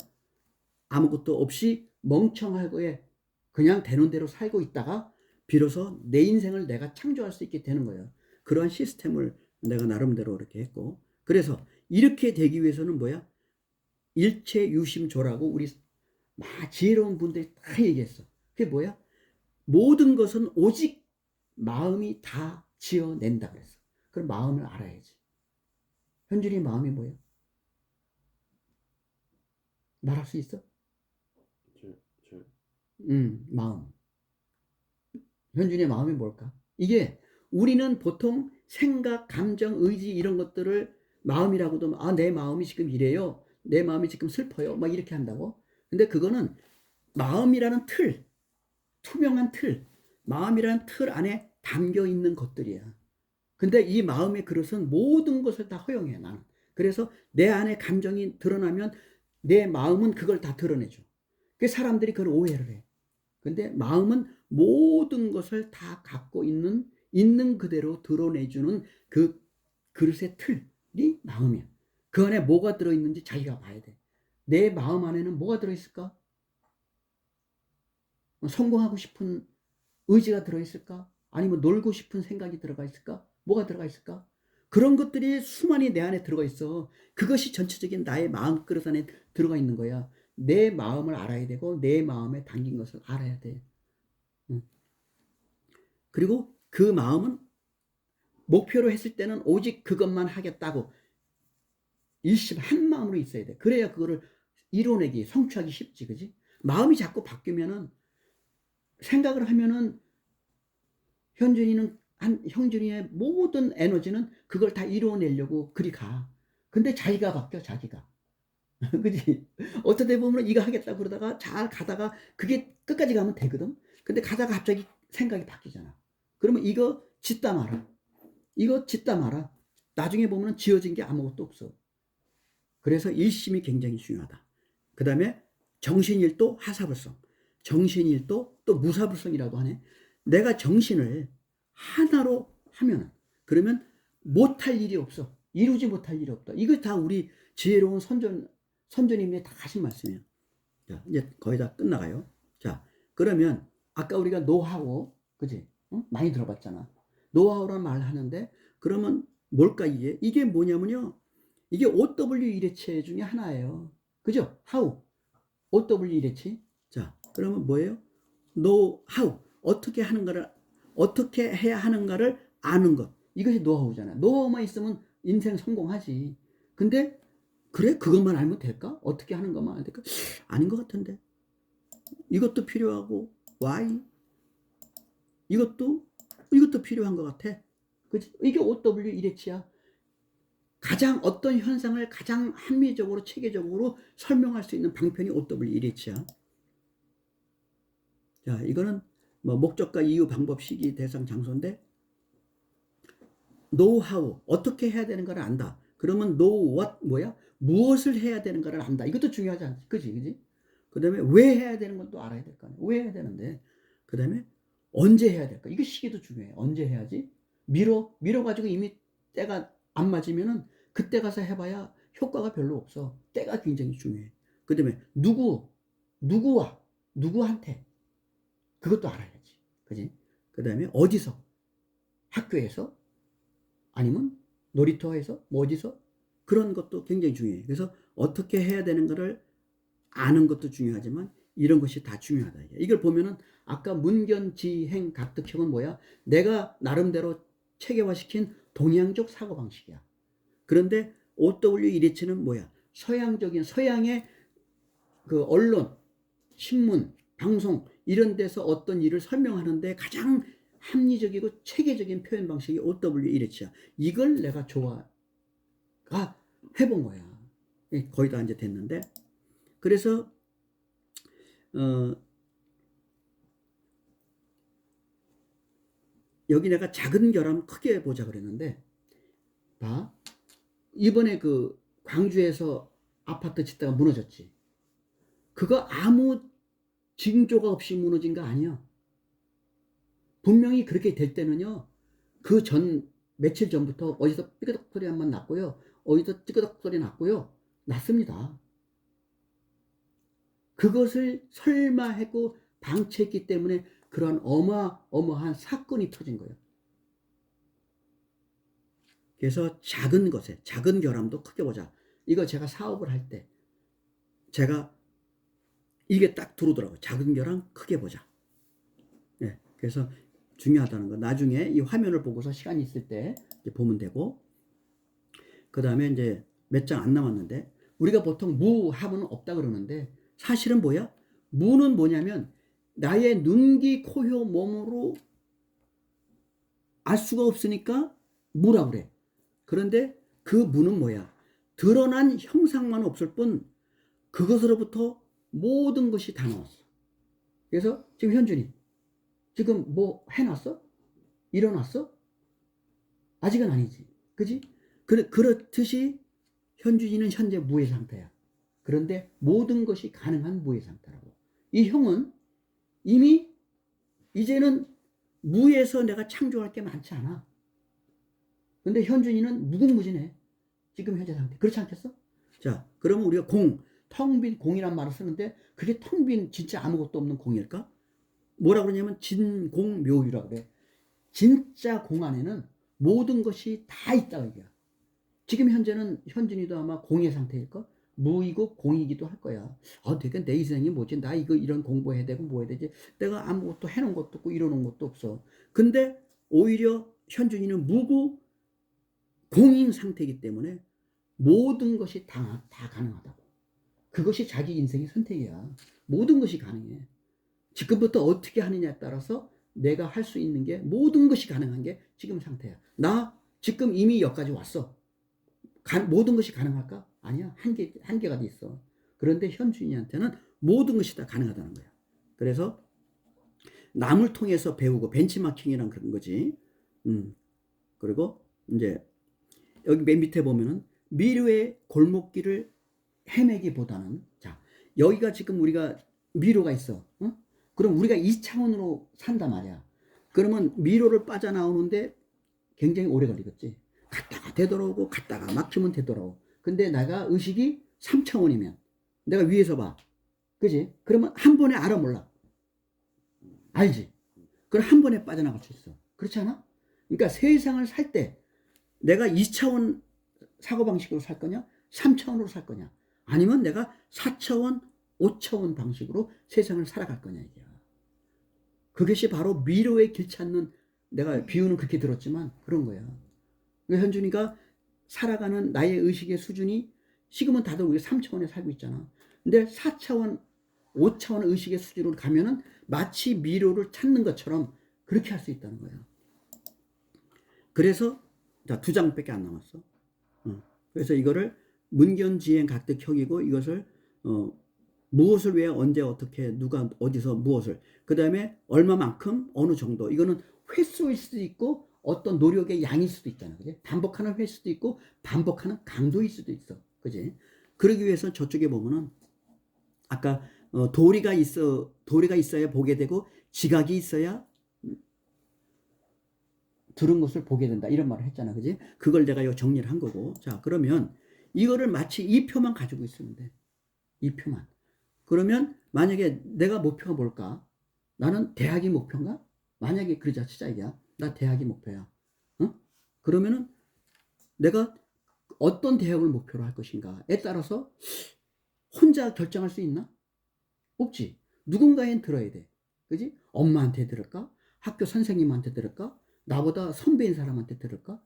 S1: 아무것도 없이 멍청하게 그냥 되는 대로 살고 있다가 비로소 내 인생을 내가 창조할 수 있게 되는 거야. 그러한 시스템을 내가 나름대로 이렇게 했고, 그래서 이렇게 되기 위해서는 뭐야? 일체유심조라고 우리 지혜로운 분들이 다 얘기했어. 그게 뭐야? 모든 것은 오직 마음이 다 지어낸다 그랬어. 그럼 마음을 알아야지. 현준이 마음이 뭐야? 말할 수 있어? 마음. 현준이의 마음이 뭘까? 이게 우리는 보통 생각, 감정, 의지 이런 것들을 마음이라고도 내 마음이 지금 이래요. 내 마음이 지금 슬퍼요. 막 이렇게 한다고. 근데 그거는 마음이라는 틀, 투명한 틀, 마음이라는 틀 안에 담겨 있는 것들이야. 근데 이 마음의 그릇은 모든 것을 다 허용해, 나는. 그래서 내 안에 감정이 드러나면 내 마음은 그걸 다 드러내줘. 그 사람들이 그걸 오해를 해. 근데 마음은 모든 것을 다 갖고 있는 그대로 드러내주는 그 그릇의 틀이 마음이야. 그 안에 뭐가 들어있는지 자기가 봐야 돼. 내 마음 안에는 뭐가 들어있을까? 성공하고 싶은 의지가 들어있을까? 아니면 놀고 싶은 생각이 들어가 있을까? 뭐가 들어가 있을까? 그런 것들이 수많이 내 안에 들어가 있어. 그것이 전체적인 나의 마음 그릇 안에 들어가 있는 거야. 내 마음을 알아야 되고 내 마음에 담긴 것을 알아야 돼. 그리고 그 마음은 목표로 했을 때는 오직 그것만 하겠다고 일심 한 마음으로 있어야 돼. 그래야 그거를 이뤄내기, 성취하기 쉽지, 그지? 마음이 자꾸 바뀌면은, 생각을 하면은 형준이의 모든 에너지는 그걸 다 이루어내려고 그리 가. 근데 자기가 바뀌어, 자기가. 그지? 어떻게 보면 이거 하겠다 그러다가 잘 가다가 그게 끝까지 가면 되거든? 근데 가다가 갑자기 생각이 바뀌잖아. 그러면 이거 짓다 마라. 이거 짓다 마라. 나중에 보면 지어진 게 아무것도 없어. 그래서 일심이 굉장히 중요하다. 그 다음에 정신일도 하사불성. 정신일도 또 무사불성이라고 하네. 내가 정신을 하나로 하면 그러면 못할 일이 없어. 이루지 못할 일이 없다. 이거 다 우리 지혜로운 선조님이 다 하신 말씀이에요. 자, 이제 거의 다 끝나가요. 자, 그러면 아까 우리가 노하우, 그지? 많이 들어봤잖아. 노하우란 말 하는데 그러면 뭘까 이게? 이게 뭐냐면요. 이게 OW 일회체 중에 하나예요. 그죠? how. OW 일회체. 자, 그러면 뭐예요? 노하우. 어떻게 하는 거를, 어떻게 해야 하는가를 아는 것. 이것이 노하우잖아. 노하우만 있으면 인생 성공하지. 근데 그래? 그것만 알면 될까? 어떻게 하는 것만 알면 될까? 아닌 것 같은데. 이것도 필요하고 why? 이것도 필요한 것 같아. 그치? 이게 OW 일회치야. 가장 어떤 현상을 가장 합리적으로 체계적으로 설명할 수 있는 방편이 OW 일회치야. 자, 이거는 뭐 목적과 이유, 방법, 시기, 대상, 장소인데 노하우, 어떻게 해야 되는 걸 안다. 그러면 know what 뭐야? 무엇을 해야 되는 걸 안다. 이것도 중요하지 않지? 그지? 그 다음에 왜 해야 되는 건 또 알아야 될 거 아니야. 왜 해야 되는데. 그 다음에 언제 해야 될까? 이거 시기도 중요해. 언제 해야지? 미뤄가지고 이미 때가 안 맞으면은 그때 가서 해봐야 효과가 별로 없어. 때가 굉장히 중요해. 그 다음에 누구한테 그것도 알아야지. 그지? 그 다음에 어디서? 학교에서? 아니면 놀이터에서? 뭐 어디서? 그런 것도 굉장히 중요해. 그래서 어떻게 해야 되는 거를 아는 것도 중요하지만 이런 것이 다 중요하다. 이걸 보면은 아까 문견지행 각득형은 뭐야? 내가 나름대로 체계화시킨 동양적 사고방식이야. 그런데 OW127은 뭐야? 서양의 그 언론, 신문, 방송 이런 데서 어떤 일을 설명하는데 가장 합리적이고 체계적인 표현 방식이 OW127이야. 이걸 내가 해본 거야. 거의 다 이제 됐는데 그래서 여기 내가 작은 결함 크게 보자 그랬는데 봐. 이번에 그 광주에서 아파트 짓다가 무너졌지. 그거 아무 징조가 없이 무너진 거 아니야. 분명히 그렇게 될 때는요. 그 며칠 전부터 어디서 삐그덕 소리 한번 났고요. 어디서 찌그덕 소리 났고요. 났습니다. 그것을 설마 했고 방치했기 때문에 그런 어마어마한 사건이 터진 거예요. 그래서 작은 것에 작은 결함도 크게 보자. 이거 제가 사업을 할 때 제가 이게 딱 들어오더라고요. 작은 결함 크게 보자. 네, 그래서 중요하다는 거. 나중에 이 화면을 보고서 시간이 있을 때 이제 보면 되고 그 다음에 이제 몇 장 안 남았는데 우리가 보통 무합은 없다 그러는데 사실은 뭐야? 무는 뭐냐면 나의 눈기, 코효, 몸으로 알 수가 없으니까 무라고 그래. 그런데 그 무는 뭐야? 드러난 형상만 없을 뿐 그것으로부터 모든 것이 다 나왔어. 그래서 지금 현준이 지금 뭐 해놨어? 일어났어? 아직은 아니지. 그지? 그렇듯이 현준이는 현재 무의 상태야. 그런데 모든 것이 가능한 무의 상태라고. 이 형은 이미 이제는 무에서 내가 창조할 게 많지 않아. 근데 현준이는 무궁무진해. 지금 현재 상태. 그렇지 않겠어? 자, 그러면 우리가 텅 빈 공이란 말을 쓰는데 그게 텅 빈 진짜 아무것도 없는 공일까? 뭐라 그러냐면 진공묘유라고 그래. 진짜 공 안에는 모든 것이 다 있다 이거야. 지금 현재는 현준이도 아마 공의 상태일까? 무이고 공이기도 할 거야. 되게 내 인생이 뭐지? 나 이런 공부해야 되고 뭐 해야 되지? 내가 아무것도 해놓은 것도 없고 이뤄놓은 것도 없어. 근데 오히려 현준이는 무고 공인 상태이기 때문에 모든 것이 다 가능하다고. 그것이 자기 인생의 선택이야. 모든 것이 가능해. 지금부터 어떻게 하느냐에 따라서 내가 할 수 있는 게 모든 것이 가능한 게 지금 상태야. 나 지금 이미 여기까지 왔어. 모든 것이 가능할까? 아니야. 한계가 돼 있어. 그런데 현준이한테는 모든 것이 다 가능하다는 거야. 그래서 남을 통해서 배우고 벤치마킹이란 그런 거지. 그리고 이제 여기 맨 밑에 보면은 미래의 골목길을 헤매기보다는 자 여기가 지금 우리가 미로가 있어. 그럼 우리가 2차원으로 산단 말이야. 그러면 미로를 빠져나오는데 굉장히 오래 걸리겠지. 갔다가 되돌아오고 갔다가 막히면 되돌아오고. 근데 내가 의식이 3차원이면 내가 위에서 봐. 그지? 그러면 한 번에 알아 몰라. 알지? 그럼 한 번에 빠져나갈 수 있어. 그렇지 않아? 그러니까 세상을 살 때 내가 2차원 사고방식으로 살 거냐? 3차원으로 살 거냐? 아니면 내가 4차원, 5차원 방식으로 세상을 살아갈 거냐 이게. 그것이 바로 미로의 길 찾는 내가 비유는 그렇게 들었지만 그런 거야. 현준이가 살아가는 나의 의식의 수준이 지금은 다들 우리 3차원에 살고 있잖아. 근데 4차원, 5차원 의식의 수준으로 가면은 마치 미로를 찾는 것처럼 그렇게 할 수 있다는 거야. 그래서 자, 2장밖에 안 남았어. 그래서 이거를 문견지행 각득형이고 이것을 무엇을 왜 언제 어떻게 누가 어디서 무엇을 그 다음에 얼마만큼 어느 정도 이거는 횟수일 수도 있고 어떤 노력의 양일 수도 있잖아. 그지? 반복하는 횟수도 있고 반복하는 강도일 수도 있어. 그지? 그러기 위해서 저쪽에 보면은 아까 도리가 있어야 보게 되고 지각이 있어야 들은 것을 보게 된다. 이런 말을 했잖아. 그지? 그걸 내가 요 정리를 한 거고. 자, 그러면 이거를 마치 이 표만 가지고 있으면 돼. 이 표만. 그러면 만약에 내가 목표가 뭘까? 나는 대학이 목표인가? 만약에 그러자 치자 이게야. 나 대학이 목표야. 어? 그러면은 내가 어떤 대학을 목표로 할 것인가에 따라서 혼자 결정할 수 있나? 없지. 누군가엔 들어야 돼. 그지? 엄마한테 들을까? 학교 선생님한테 들을까? 나보다 선배인 사람한테 들을까?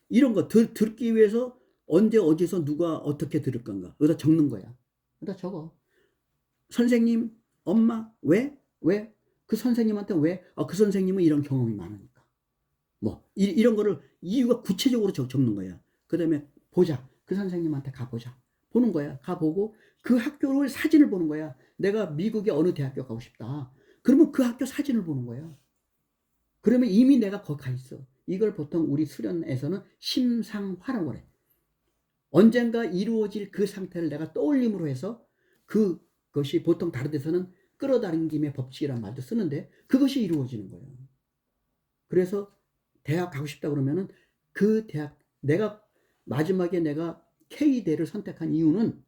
S1: 이런 거 듣기 위해서 언제 어디서 누가 어떻게 들을 건가? 여기다 적는 거야. 여기다 적어. 선생님, 엄마, 왜? 왜? 그 선생님한테 왜? 그 선생님은 이런 경험이 많으니까. 뭐 이런 거를 이유가 구체적으로 적는 거야. 그 다음에 보자. 그 선생님한테 가보자. 보는 거야. 가보고 그 학교를 사진을 보는 거야. 내가 미국의 어느 대학교 가고 싶다. 그러면 그 학교 사진을 보는 거야. 그러면 이미 내가 거기 가 있어. 이걸 보통 우리 수련에서는 심상화라고 그래. 언젠가 이루어질 그 상태를 내가 떠올림으로 해서 그것이 보통 다른 데서는 끌어당김의 법칙이라는 말도 쓰는데 그것이 이루어지는 거예요. 그래서 대학 가고 싶다 그러면은 그 대학 내가 마지막에 내가 K대를 선택한 이유는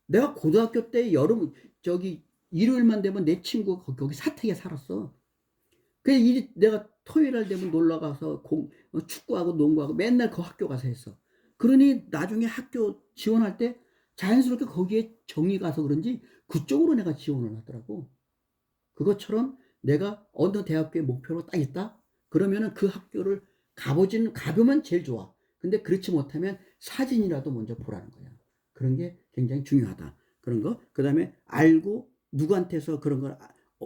S1: 내가 고등학교 때 여름 일요일만 되면 내 친구가 거기 사택에 살았어. 그래서 내가 토요일 날 되면 놀러 가서 축구하고 농구하고 맨날 그 학교 가서 했어. 그러니 나중에 학교 지원할 때 자연스럽게 거기에 정이 가서 그런지 그쪽으로 내가 지원을 하더라고. 그것처럼 내가 어느 대학교의 목표로 딱 있다? 그러면은 그 학교를 가보면 제일 좋아. 근데 그렇지 못하면 사진이라도 먼저 보라는 거야. 그런 게 굉장히 중요하다. 그런 거. 그 다음에 알고 누구한테서 그런 걸,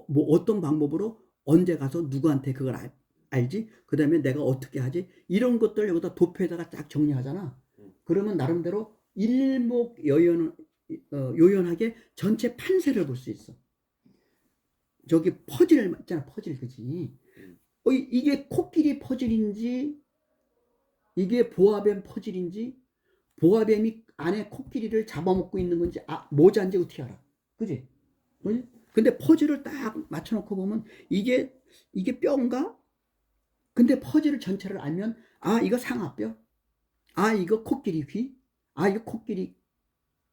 S1: 뭐 어떤 방법으로 언제 가서 누구한테 그걸 알지? 그 다음에 내가 어떻게 하지? 이런 것들 여기다 도표에다가 딱 정리하잖아. 그러면 나름대로 요연하게 전체 판세를 볼 수 있어. 저기 퍼즐 있잖아. 퍼즐 그지? 이게 코끼리 퍼즐인지 이게 보아뱀 퍼즐인지 보아뱀이 안에 코끼리를 잡아먹고 있는 건지 모자인지 어떻게 알아? 그지? 그지? 근데 퍼즐을 딱 맞춰놓고 보면 이게 뼈인가? 근데 퍼즐을 전체를 알면 이거 상아뼈, 이거 코끼리 귀, 이거 코끼리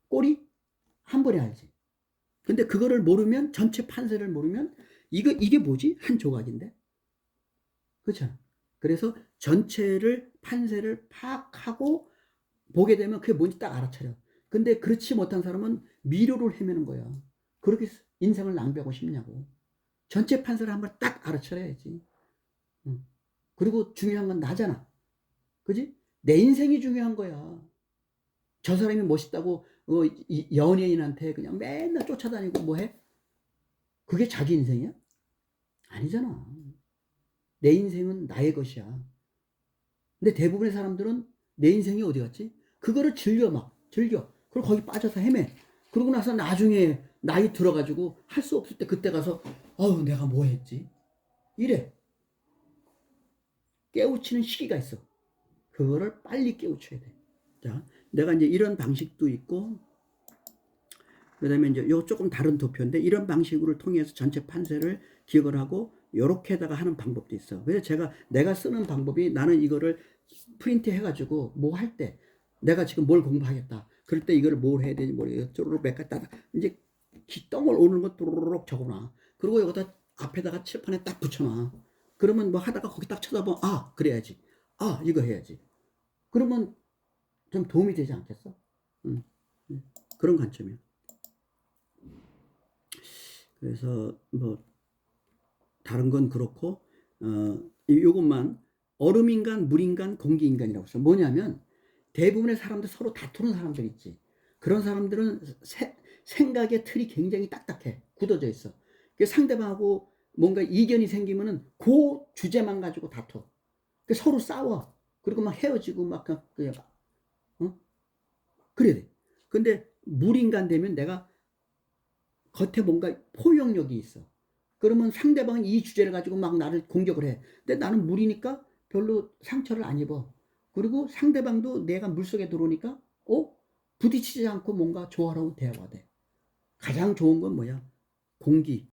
S1: 꼬리 한 번에 알지. 근데 그거를 모르면 전체 판세를 모르면 이게 뭐지? 한 조각인데. 그렇죠. 그래서 전체를 판세를 파악하고 보게 되면 그게 뭔지 딱 알아차려. 근데 그렇지 못한 사람은 미로를 헤매는 거야. 그렇게 인생을 낭비하고 싶냐고. 전체 판세를 한번 딱 알아차려야지. 그리고 중요한 건 나잖아. 그지? 내 인생이 중요한 거야. 저 사람이 멋있다고 연예인한테 그냥 맨날 쫓아다니고 뭐 해? 그게 자기 인생이야? 아니잖아. 내 인생은 나의 것이야. 근데 대부분의 사람들은 내 인생이 어디 갔지? 그거를 즐겨. 그리고 거기 빠져서 헤매. 그러고 나서 나중에 나이 들어가지고 할 수 없을 때 그때 가서 내가 뭐 했지? 이래. 깨우치는 시기가 있어. 그거를 빨리 깨우쳐야 돼. 자, 내가 이제 이런 방식도 있고, 그 다음에 이제 요 조금 다른 도표인데, 이런 방식으로 통해서 전체 판세를 기억을 하고, 요렇게다가 하는 방법도 있어. 그래서 내가 쓰는 방법이 나는 이거를 프린트 해가지고, 뭐 할 때, 내가 지금 뭘 공부하겠다. 그럴 때 이거를 뭘 해야 되지, 쪼르륵 몇 가지 이제 기똥을 오는 거 또르륵 적어놔. 그리고 여기다 앞에다가 칠판에 딱 붙여놔. 그러면 뭐 하다가 거기 딱 쳐다보면, 그래야지. 이거 해야지. 그러면 좀 도움이 되지 않겠어? 그런 관점이야. 그래서 뭐 다른 건 그렇고 요것만 얼음인간, 물인간, 공기인간이라고 써. 뭐냐면 대부분의 사람들 서로 다투는 사람들 있지. 그런 사람들은 생각의 틀이 굉장히 딱딱해. 굳어져 있어. 상대방하고 뭔가 이견이 생기면은 그 주제만 가지고 다퉈. 서로 싸워. 그리고 막 헤어지고 막 그냥 그래야 돼. 근데 물인간 되면 내가 겉에 뭔가 포용력이 있어. 그러면 상대방은 이 주제를 가지고 막 나를 공격을 해. 근데 나는 물이니까 별로 상처를 안 입어. 그리고 상대방도 내가 물속에 들어오니까 부딪히지 않고 뭔가 조화로운 대화가 돼. 가장 좋은 건 뭐야? 공기,